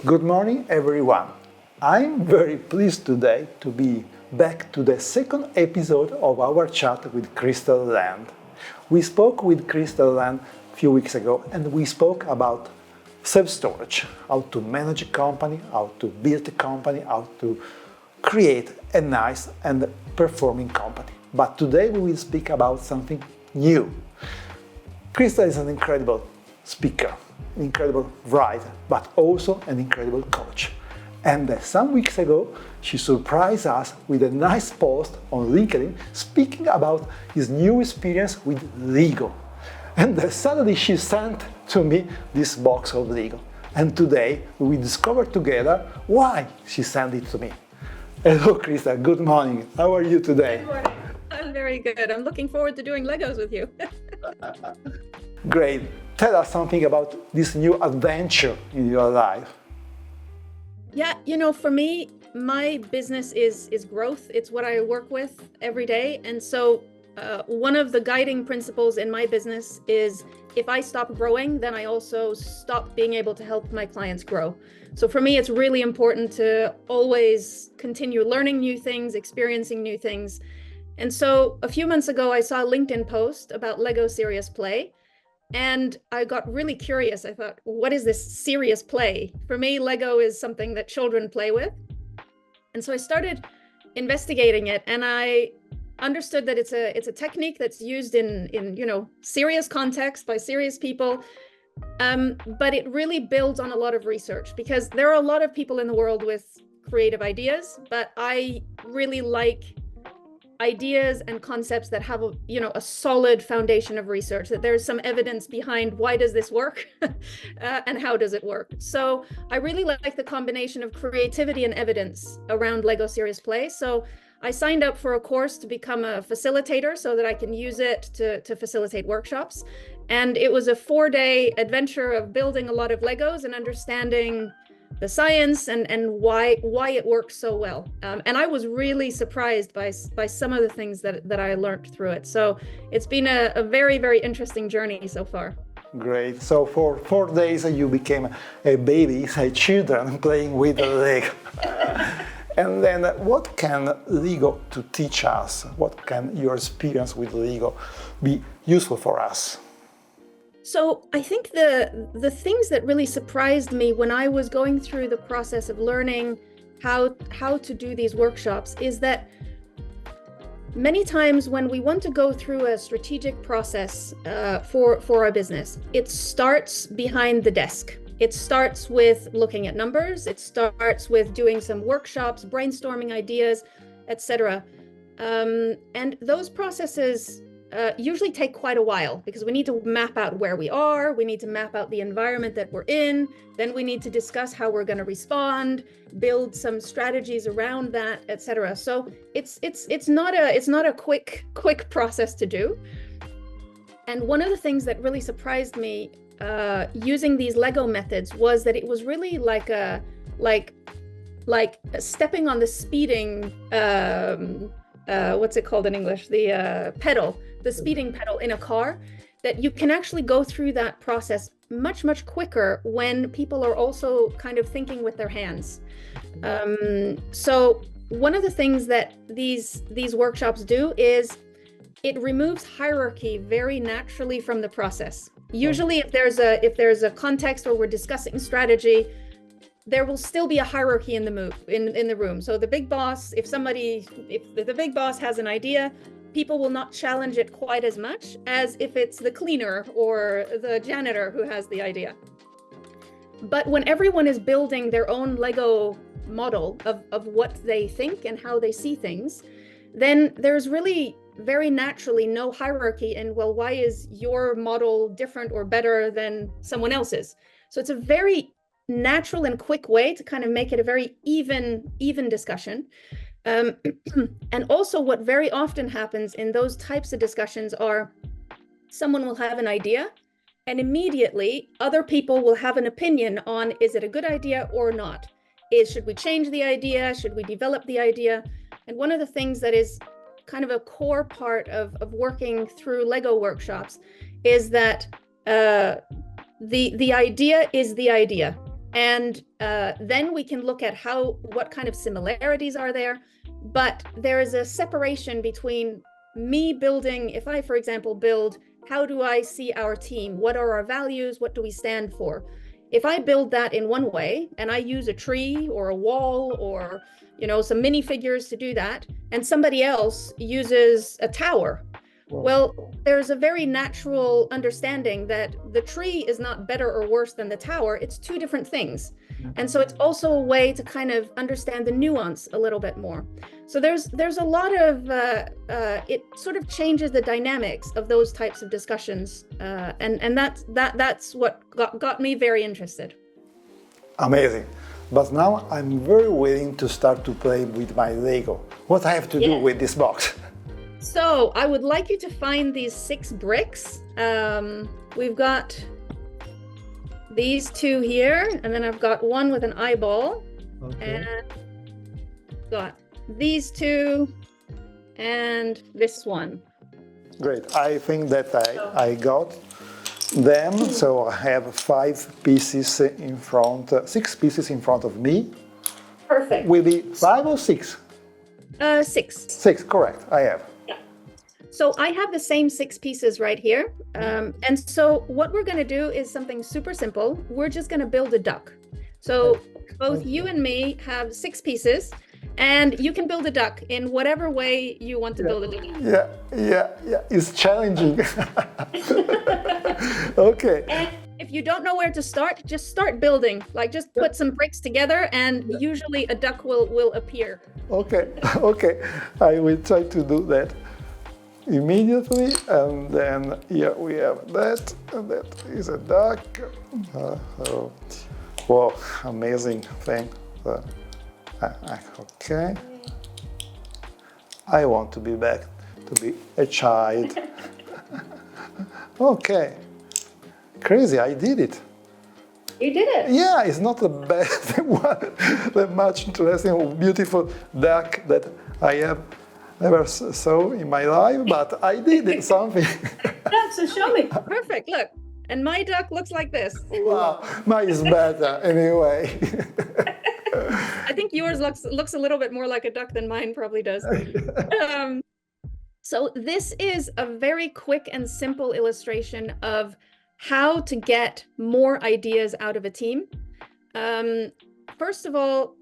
Good morning, everyone. I'm very pleased today to be back to the second episode of our chat with Crystal Land. We spoke with Crystal Land a few weeks ago and we spoke about self-storage, how to manage a company, how to build a company, how to create a nice and performing company. But today we will speak about something new. Crystal is an incredible speaker, incredible writer, but also an incredible coach. And some weeks ago, she surprised us with a nice post on LinkedIn speaking about his new experience with Lego. And suddenly she sent to me this box of Lego. And today we discover together why she sent it to me. Hello, Krista. Good morning. How are you today? Good morning. I'm very good. I'm looking forward to doing Legos with you. Great. Tell us something about this new adventure in your life. Yeah, for me, my business is growth. It's what I work with every day. And so one of the guiding principles in my business is if I stop growing, then I also stop being able to help my clients grow. So for me, it's really important to always continue learning new things, experiencing new things. And so a few months ago, I saw a LinkedIn post about Lego Serious Play. And I got really curious. I thought, what is this serious play? For me, Lego is something that children play with. And so I started investigating it, and I understood that it's a technique that's used in serious context by serious people. But it really builds on a lot of research, because there are a lot of people in the world with creative ideas, but I really like ideas and concepts that have a solid foundation of research, that there's some evidence behind why does this work and how does it work. So I really like the combination of creativity and evidence around Lego Serious Play. So I signed up for a course to become a facilitator so that I can use it to facilitate workshops. And it was a 4-day adventure of building a lot of Legos and understanding the science and why it works so well. And I was really surprised by some of the things that I learned through it. So it's been a very, very interesting journey so far. Great. So for 4 days you became a baby, a children playing with Lego. And then what can Lego to teach us? What can your experience with Lego be useful for us? So I think the things that really surprised me when I was going through the process of learning how to do these workshops is that many times when we want to go through a strategic process for our business, it starts behind the desk. It starts with looking at numbers. It starts with doing some workshops, brainstorming ideas, etc. And those processes usually take quite a while, because we need to map out where we are, we need to map out the environment that we're in, then we need to discuss how we're going to respond, build some strategies around that, etc. So it's not a quick process to do. And one of the things that really surprised me using these Lego methods was that it was really like stepping on the speeding what's it called in English? The speeding pedal in a car, that you can actually go through that process much quicker when people are also kind of thinking with their hands. So one of the things that these workshops do is it removes hierarchy very naturally from the process. Usually if there's a context where we're discussing strategy, there will still be a hierarchy in the room. So the big boss, if the big boss has an idea, people will not challenge it quite as much as if it's the cleaner or the janitor who has the idea. But when everyone is building their own Lego model of what they think and how they see things, then there's really very naturally no hierarchy in, well, why is your model different or better than someone else's? So it's a very natural and quick way to kind of make it a very even discussion. And also what very often happens in those types of discussions are someone will have an idea and immediately other people will have an opinion on, is it a good idea or not? Should we change the idea? Should we develop the idea? And one of the things that is kind of a core part of working through Lego workshops is that the idea is the idea. And then we can look at what kind of similarities are there. But there is a separation between me building, if I, for example, build, how do I see our team? What are our values? What do we stand for? If I build that in one way and I use a tree or a wall or, some minifigures to do that, and somebody else uses a tower, well, there's a very natural understanding that the tree is not better or worse than the tower. It's two different things. And so it's also a way to kind of understand the nuance a little bit more. So there's a lot of, it sort of changes the dynamics of those types of discussions. And that's what got me very interested. Amazing. But now I'm very willing to start to play with my Lego. What I have to do with this box? So I would like you to find these 6 bricks. We've got these 2 here, and then I've got one with an eyeball. Okay. And got these 2 and this one. Great. I think that I got them. So I have 5 pieces in front, 6 pieces in front of me. Perfect. Will be 5 or 6? 6. 6, correct. I have. So I have the same 6 pieces right here. And so what we're going to do is something super simple. We're just going to build a duck. So both you and me have 6 pieces, and you can build a duck in whatever way you want to build a duck. Yeah. It's challenging. Okay. And if you don't know where to start, just start building. Like, just put some bricks together, and usually a duck will appear. Okay. I will try to do that immediately, and then here we have that, and that is a duck. Wow, amazing thing. Okay, I want to be back to be a child. Okay, crazy, I did it. You did it. Yeah, it's not the best one, the much interesting, beautiful duck that I have never saw in my life, but I did it, something. Yeah, so show me. Perfect, look. And my duck looks like this. Wow, mine is better anyway. I think yours looks a little bit more like a duck than mine probably does. So this is a very quick and simple illustration of how to get more ideas out of a team. First of all,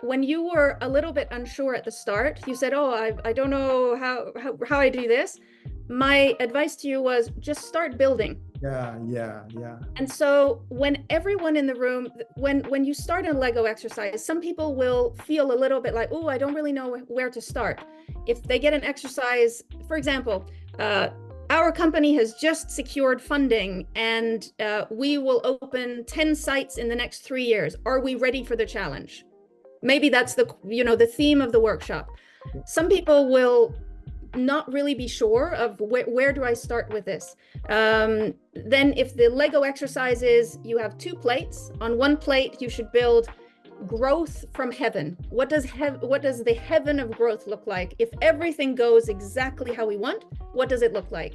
when you were a little bit unsure at the start, you said, oh, I don't know how I do this. My advice to you was just start building. Yeah. And so when everyone in the room, when you start a Lego exercise, some people will feel a little bit like, oh, I don't really know where to start. If they get an exercise, for example, our company has just secured funding, and we will open 10 sites in the next 3 years. Are we ready for the challenge? Maybe that's the theme of the workshop. Some people will not really be sure of where do I start with this. Then if the Lego exercise is you have 2 plates, on one plate you should build growth from heaven. What does the heaven of growth look like? If everything goes exactly how we want, what does it look like?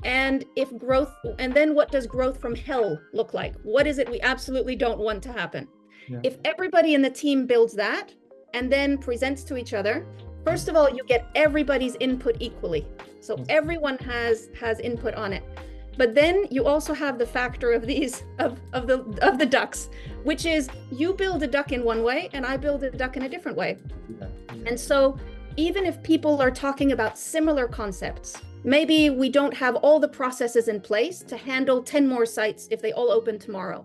And then what does growth from hell look like? What is it we absolutely don't want to happen? Yeah. If everybody in the team builds that and then presents to each other, first of all, you get everybody's input equally. So everyone has input on it. But then you also have the factor of the ducks, which is you build a duck in one way and I build a duck in a different way. Yeah. And so even if people are talking about similar concepts, maybe we don't have all the processes in place to handle 10 more sites if they all open tomorrow.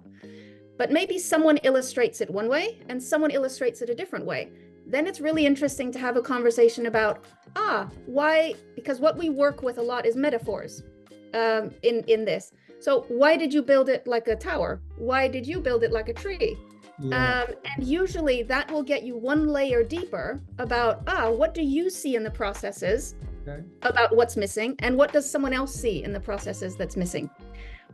But maybe someone illustrates it one way and someone illustrates it a different way. Then it's really interesting to have a conversation about, why? Because what we work with a lot is metaphors in this. So why did you build it like a tower? Why did you build it like a tree? Yeah. And usually that will get you one layer deeper about, what do you see in the processes about what's missing? And what does someone else see in the processes that's missing?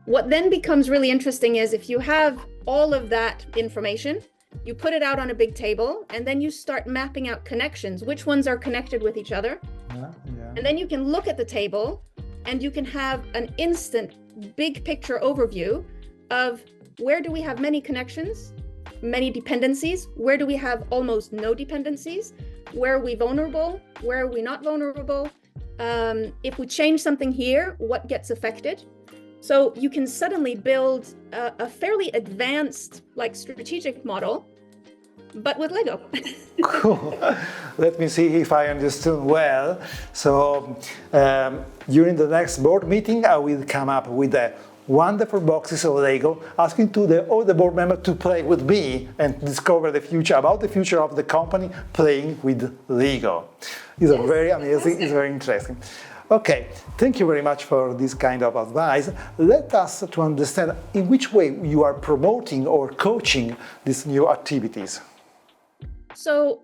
What then becomes really interesting is if you have all of that information, you put it out on a big table, and then you start mapping out connections. Which ones are connected with each other? Yeah. And then you can look at the table and you can have an instant big picture overview of where do we have many connections many dependencies? Where do we have almost no dependencies? Where are we vulnerable? Where are we not vulnerable? If we change something here, what gets affected? So you can suddenly build a fairly advanced, like, strategic model, but with Lego. Cool. Let me see if I understood well. So during the next board meeting, I will come up with a wonderful boxes of Lego, asking all the board members to play with me and discover the future of the company playing with Lego. It's very amazing. It's very interesting. Okay, thank you very much for this kind of advice. Let us to understand in which way you are promoting or coaching these new activities. So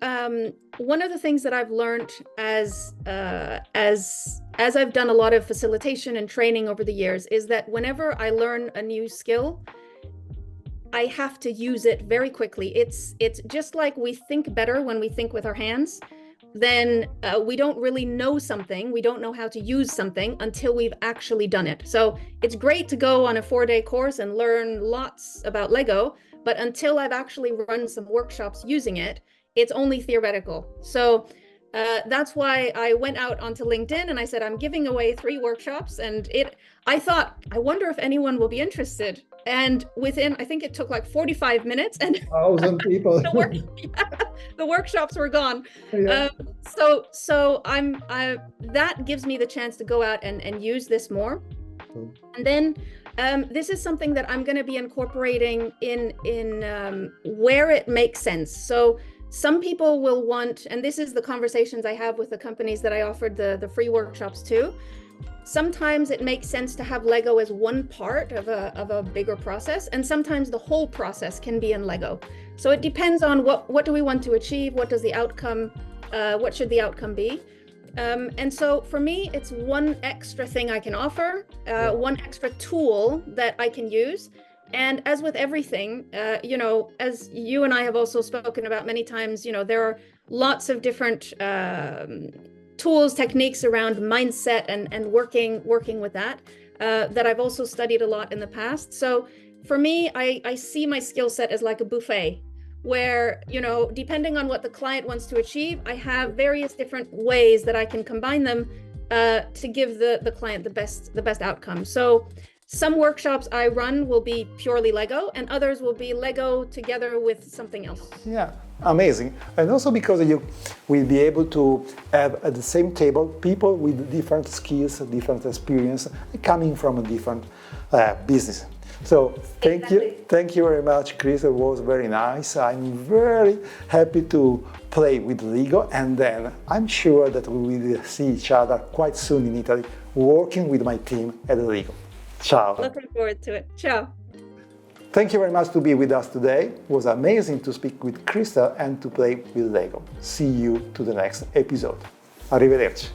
one of the things that I've learned as I've done a lot of facilitation and training over the years is that whenever I learn a new skill, I have to use it very quickly. It's just like we think better when we think with our hands. Then we don't really know something. We don't know how to use something until we've actually done it. So it's great to go on a 4-day course and learn lots about Lego, but until I've actually run some workshops using it, it's only theoretical. So that's why I went out onto LinkedIn and I said, I'm giving away 3 workshops. And I thought, I wonder if anyone will be interested. And within, I think it took like 45 minutes and 1,000 people. The workshops were gone. Yeah. So that gives me the chance to go out and use this more. And then this is something that I'm going to be incorporating in where it makes sense. So some people will want, and this is the conversations I have with the companies that I offered the free workshops to. Sometimes it makes sense to have Lego as one part of a bigger process, and sometimes the whole process can be in Lego. So it depends on what do we want to achieve, what should the outcome be. And so for me, it's one extra thing I can offer, one extra tool that I can use. And as with everything, as you and I have also spoken about many times, there are lots of different tools, techniques around mindset and working with that I've also studied a lot in the past. So for me, I see my skill set as like a buffet where, depending on what the client wants to achieve, I have various different ways that I can combine them to give the client the best outcome. So some workshops I run will be purely Lego, and others will be Lego together with something else. Yeah, amazing. And also because you will be able to have at the same table people with different skills, different experience, coming from a different business. So thank you very much, Chris. It was very nice. I'm very happy to play with Lego, and then I'm sure that we will see each other quite soon in Italy, working with my team at Lego. Ciao. Looking forward to it. Ciao. Thank you very much to be with us today. It was amazing to speak with Crystal and to play with Lego. See you to the next episode. Arrivederci.